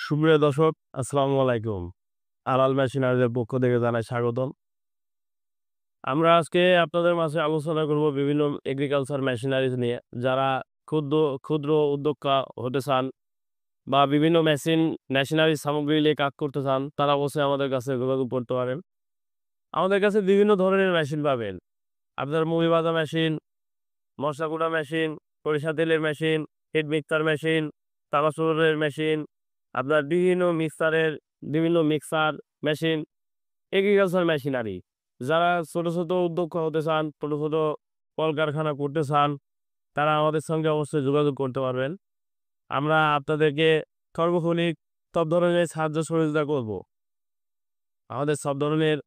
সুপ্রিয় দর্শক, আসসালামু আলাইকুম। আলাল মেশিনারিজের পক্ষ থেকে জানাই স্বাগতম। আমরা আজকে আপনাদের মাঝে আলোচনা করব বিভিন্ন এগ্রিকালচার মেশিনারিজ নিয়ে। যারা ক্ষুদ্র ক্ষুদ্র উদ্যোক্তা হতে চান বা বিভিন্ন মেশিনারি সামগ্রী নিয়ে কাজ করতে চান, তারা অবশ্যই আমাদের কাছে যোগাযোগ করতে পারেন। আমাদের কাছে বিভিন্ন ধরনের মেশিন পাবেন। আপনার মুড়ি ভাজা মেশিন, মশলা কুটা মেশিন, সরিষা তেলের মেশিন, হিট মিক্সার মেশিন, চানাচুরের মেশিন, আপনার বিভিন্ন মিক্সার মেশিন, এগ্রিকালচার মেশিনারি। যারা ছোট ছোট উদ্যোক্তা হতে চান, ছোট ছোট কলকারখানা করতে চান, তারা আমাদের সঙ্গে অবশ্যই যোগাযোগ করতে পারবেন। আমরা আপনাদেরকে সর্বক্ষণিক সব ধরনের সাহায্য সহযোগিতা করব। আমাদের সব ধরনের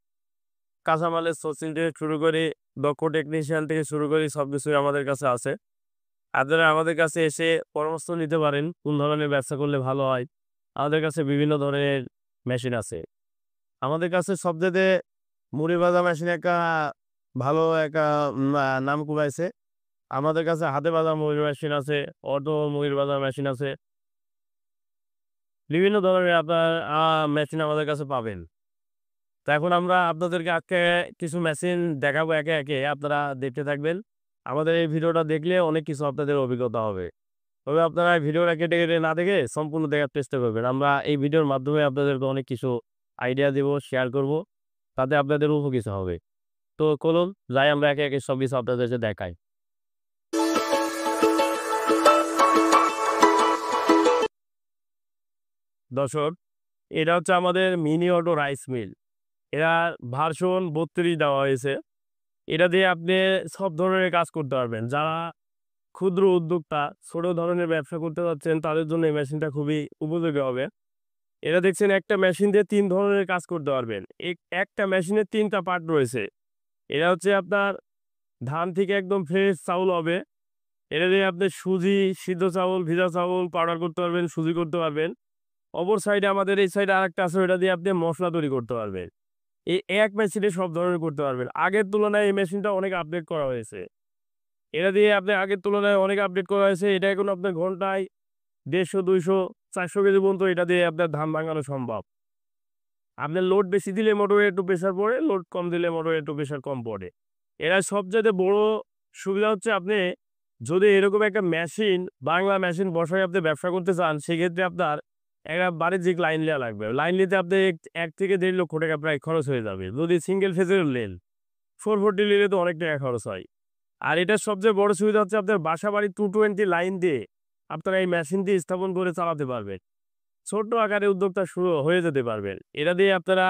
কাঁচামালের সোর্সিং থেকে শুরু করে দক্ষ টেকনিশিয়ান থেকে শুরু করে সবকিছুই আমাদের কাছে আছে। আপনারা আমাদের কাছে এসে পরামর্শ নিতে পারেন কোন ধরনের ব্যবসা করলে ভালো হয়। আমাদের কাছে বিভিন্ন ধরনের মেশিন আছে। আমাদের কাছে সবচাইতে মুড়ি ভাজা মেশিন ভালো একটা নাম কুড়াইছে। আমাদের কাছে হাতে ভাজা মুড়ির মেশিন আছে, অটো মুড়ির ভাজা মেশিন আছে। বিভিন্ন ধরনের আপনার মেশিন আমাদের কাছে পাবেন। তো এখন আমরা আপনাদেরকে আজকে কিছু মেশিন দেখাবো একে, একে। আপনারা দেখতে থাকবেন। আমাদের এই ভিডিওটা দেখলে অনেক কিছু আপনাদের অভিজ্ঞতা হবে। তবে আপনারা ভিডিওটা কেটে, কেটে না দেখে সম্পূর্ণ দেখার চেষ্টা করবেন। আমরা এই ভিডিওর মাধ্যমে আপনাদেরকে অনেক কিছু আইডিয়া দিব, শেয়ার করব। তাতে আপনাদের উপকৃত হবে। তো চলুন যাই আমরা একে, একে সবকিছু আপনাদেরকে দেখাই। দর্শক, এটা হচ্ছে আমাদের মিনি অটো রাইস মিল। এরা ভার্সন ৩২ দেওয়া হয়েছে। এটা দিয়ে আপনি সব ধরনের কাজ করতে পারবেন। যারা ক্ষুদ্র উদ্যোক্তা, ছোট ধরনের ব্যবসা করতে যাচ্ছেন, তাদের জন্য এই মেশিনটা খুবই উপযোগী হবে। এটা দেখছেন একটা মেশিন দিয়ে ৩ ধরনের কাজ করতে পারবেন। একটা মেশিনের ৩টা পার্ট রয়েছে। এটা হচ্ছে আপনার ধান থেকে একদম ফ্রেশ চাউল হবে। এটা দিয়ে আপনি সুজি, সিদ্ধ চাউল, ভিজা চাউল পাউডার করতে পারবেন, সুজি করতে পারবেন। অপর সাইডে আমাদের এই সাইডে আরেকটা আছে, ওটা দিয়ে আপনি মসলা তৈরি করতে পারবেন। এই এক মেশিনে সব ধরনের করতে পারবেন। আগের তুলনায় এই মেশিনটা অনেক আপডেট করা হয়েছে। এটা দিয়ে আপনি আগের তুলনায় অনেক আপডেট করা হয়েছে। এটা এখন আপনার ঘন্টায় ১৫০, ২০০, ৪০০ কেজি পর্যন্ত এটা দিয়ে আপনার ধান ভাঙানো সম্ভব। আপনার লোড বেশি দিলে মোটরে একটু প্রেশার পড়ে, লোড কম দিলে মোটরে একটু প্রেশার কম পড়ে। এরা সবচাইতে বড় সুবিধা হচ্ছে আপনি যদি এরকম একটা মেশিন, বাংলা মেশিন বসায় আপনি ব্যবসা করতে চান, সেক্ষেত্রে আপনার একটা বাণিজ্যিক লাইন নেওয়া লাগবে। লাইন নিতে আপনি ১ থেকে ১.৫ লক্ষ টাকা প্রায় খরচ হয়ে যাবে। যদি সিঙ্গেল ফেজের নেন, 440 নিলে তো অনেক টাকা খরচ হয়। আর এটার সবচেয়ে বড় সুবিধা হচ্ছে আপনার বাসা বাড়ি 220 লাইন দিয়ে আপনারা এই মেশিন দিয়ে স্থাপন করে চালাতে পারবেন। ছোট আকারে উদ্যোক্তা শুরু হয়ে যেতে পারবেন। এটা দিয়ে আপনারা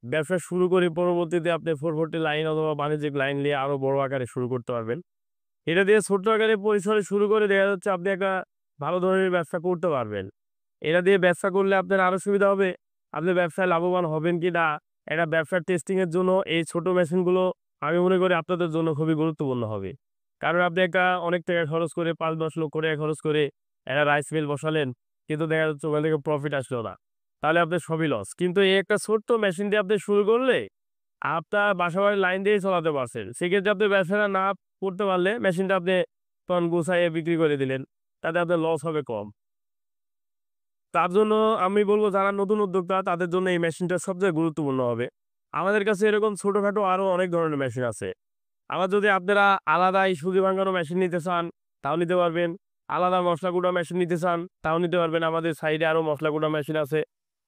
ব্যবসা শুরু করে পরবর্তীতে আপনি 440 লাইন অথবা বাণিজ্যিক লাইন নিয়ে আরো বড় আকারে শুরু করতে পারবেন। এটা দিয়ে ছোট্ট আকারে পরিসরে শুরু করে দেখা যাচ্ছে আপনি একটা ভালো ধরনের ব্যবসা করতে পারবেন। এটা দিয়ে ব্যবসা করলে আপনার আরো সুবিধা হবে। আপনি ব্যবসায় লাভবান হবেন কিনা, একটা ব্যবসার টেস্টিং এর জন্য এই ছোট মেশিনগুলো আমি মনে করি আপনাদের জন্য খুবই গুরুত্বপূর্ণ হবে। কারণ আপনি অনেক টাকা খরচ করে ৫-১০ লক্ষ টাকা খরচ করে একটা রাইস মিল বসালেন, কিন্তু দেখা যাচ্ছে ওখান থেকে প্রফিট আসলো না। তাহলে আপনার সবই লস। কিন্তু এই একটা ছোট্ট মেশিন দিয়ে আপনি শুরু করলে আপনার বাসাবাড়ির লাইন দিয়েই চালাতে পারছেন। সেক্ষেত্রে আপনি ব্যবসাটা না করতে পারলে মেশিনটা আপনি তখন গুছাইয়ে বিক্রি করে দিলেন। তাতে আপনার লস হবে কম। তার জন্য আমি বলব যারা নতুন উদ্যোক্তা তাদের জন্য এই মেশিনটা সবচেয়ে গুরুত্বপূর্ণ হবে। আমাদের কাছে এরকম ছোটখাটো আরো অনেক ধরনের মেশিন আছে। আবার যদি আপনারা আলাদা এই সুজি ভাঙানো মেশিন নিতে চান, তাও নিতে পারবেন। আলাদা মসলা কুটা মেশিন নিতে চান, তাও নিতে পারবেন। আমাদের সাইডে আরো মসলা কুটা মেশিন আছে।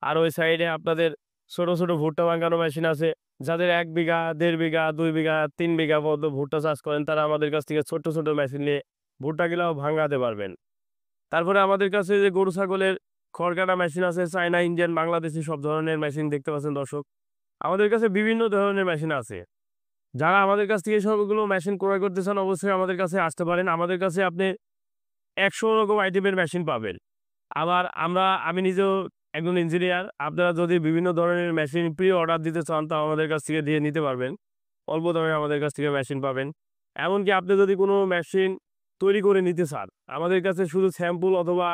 আর ওই সাইডে আপনাদের ছোট, ছোট ভুট্টা ভাঙানো মেশিন আছে। যাদের ১ বিঘা, ১.৫ বিঘা, ২ বিঘা, ৩ বিঘা পর্যন্ত ভুট্টা চাষ করেন, তারা আমাদের কাছ থেকে ছোট্ট, ছোট মেশিন নিয়ে ভুট্টাগুলাও ভাঙাতে পারবেন। তারপরে আমাদের কাছে যে গরু ছাগলের খড় কাটা মেশিন আছে, চায়না, ইন্ডিয়ান, বাংলাদেশি সব ধরনের মেশিন দেখতে পাচ্ছেন দর্শক। আমাদের কাছে বিভিন্ন ধরনের মেশিন আছে। যারা আমাদের কাছ থেকে সবগুলো মেশিন ক্রয় করতে চান, অবশ্যই আমাদের কাছে আসতে পারেন। আমাদের কাছে আপনি ১০০ রকম আইটেমের মেশিন পাবেন। আবার আমি নিজেও একজন ইঞ্জিনিয়ার। আপনারা যদি বিভিন্ন ধরনের মেশিন অর্ডার দিতে চান, তাও আমাদের কাছ থেকে দিয়ে নিতে পারবেন। অল্প দামে আমাদের কাছ থেকে মেশিন পাবেন। এমনকি আপনি যদি কোনো মেশিন তৈরি করে নিতে চান, আমাদের কাছে শুধু স্যাম্পল অথবা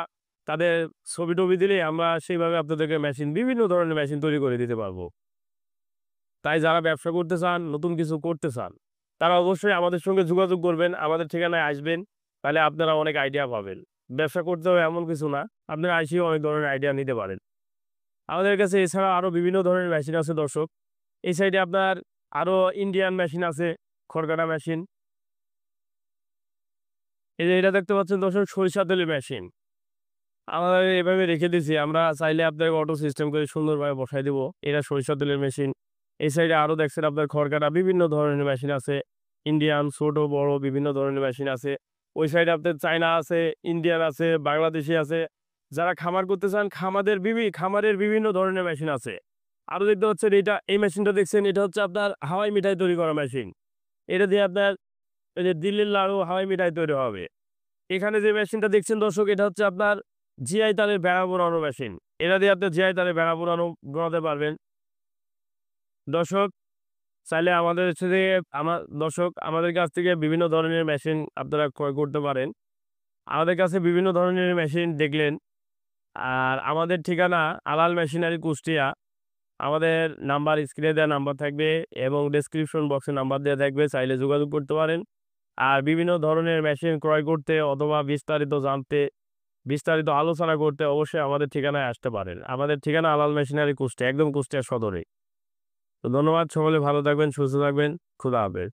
তাদের ছবি-টবি দিলেই আমরা সেইভাবে আপনাদেরকে বিভিন্ন ধরনের মেশিন তৈরি করে দিতে পারবো। তাই যারা ব্যবসা করতে চান, নতুন কিছু করতে চান, তারা অবশ্যই আমাদের সঙ্গে যোগাযোগ করবেন, আমাদের ঠিকানায় আসবেন। তাহলে আপনারা অনেক আইডিয়া পাবেন। ব্যবসা করতে হবে এমন কিছু না, আপনারা আইসেও অনেক ধরনের আইডিয়া নিতে পারেন। আমাদের কাছে এছাড়া আরো বিভিন্ন ধরনের মেশিন আছে দর্শক। এই সাইডে আপনার আরো ইন্ডিয়ান মেশিন আছে, খড়কাটা মেশিন। এই যে এটা দেখতে পাচ্ছেন দর্শক, সরিষা তেলের মেশিন। আমরা এভাবে রেখে দিছি। আমরা চাইলে আপনাকে অটো সিস্টেম করে সুন্দরভাবে বসায় দিব। এটা সরিষা তেলের মেশিন। এই সাইডে আরো দেখছেন আপনার খড়কাটা বিভিন্ন ধরনের মেশিন আছে। ইন্ডিয়ান ছোট বড় বিভিন্ন ধরনের মেশিন আছে। ওই সাইডে আপনার চায়না আছে, ইন্ডিয়ান আছে, বাংলাদেশি আছে। যারা খামার করতে চান খামারের বিভিন্ন ধরনের মেশিন আছে। আরো দেখতে পাচ্ছেন এই মেশিনটা দেখছেন, এটা হচ্ছে আপনার হাওয়াই মিঠাই তৈরি করা মেশিন। এটা দিয়ে আপনার এই যে দিল্লির লাড়ু, হাওয়াই মিঠাই তৈরি হবে। এখানে যে মেশিনটা দেখছেন দর্শক, এটা হচ্ছে আপনার জিআই তারের বেড়া বোনানো মেশিন। এটা দিয়ে আপনি জিআই তারের বেড়া বোনাতে পারবেন। দর্শক চাইলে আমাদের হচ্ছে যে আমাদের কাছ থেকে বিভিন্ন ধরনের মেশিন আপনারা ক্রয় করতে পারেন। আমাদের কাছে বিভিন্ন ধরনের মেশিন দেখলেন। আর আমাদের ঠিকানা আলাল মেশিনারি কুষ্টিয়া। আমাদের নাম্বার স্ক্রিনে দেওয়া নাম্বার থাকবে এবং ডেসক্রিপশন বক্সে নাম্বার দেওয়া থাকবে, চাইলে যোগাযোগ করতে পারেন। আর বিভিন্ন ধরনের মেশিন ক্রয় করতে অথবা বিস্তারিত জানতে, বিস্তারিত আলোচনা করতে অবশ্যই আমাদের ঠিকানায় আসতে পারেন। আমাদের ঠিকানা আলাল মেশিনারি কুষ্টিয়া, একদম কুষ্টিয়া সদরে। তো ধন্যবাদ, সকলে ভালো থাকবেন, সুস্থ থাকবেন। খোদা হাফেজ।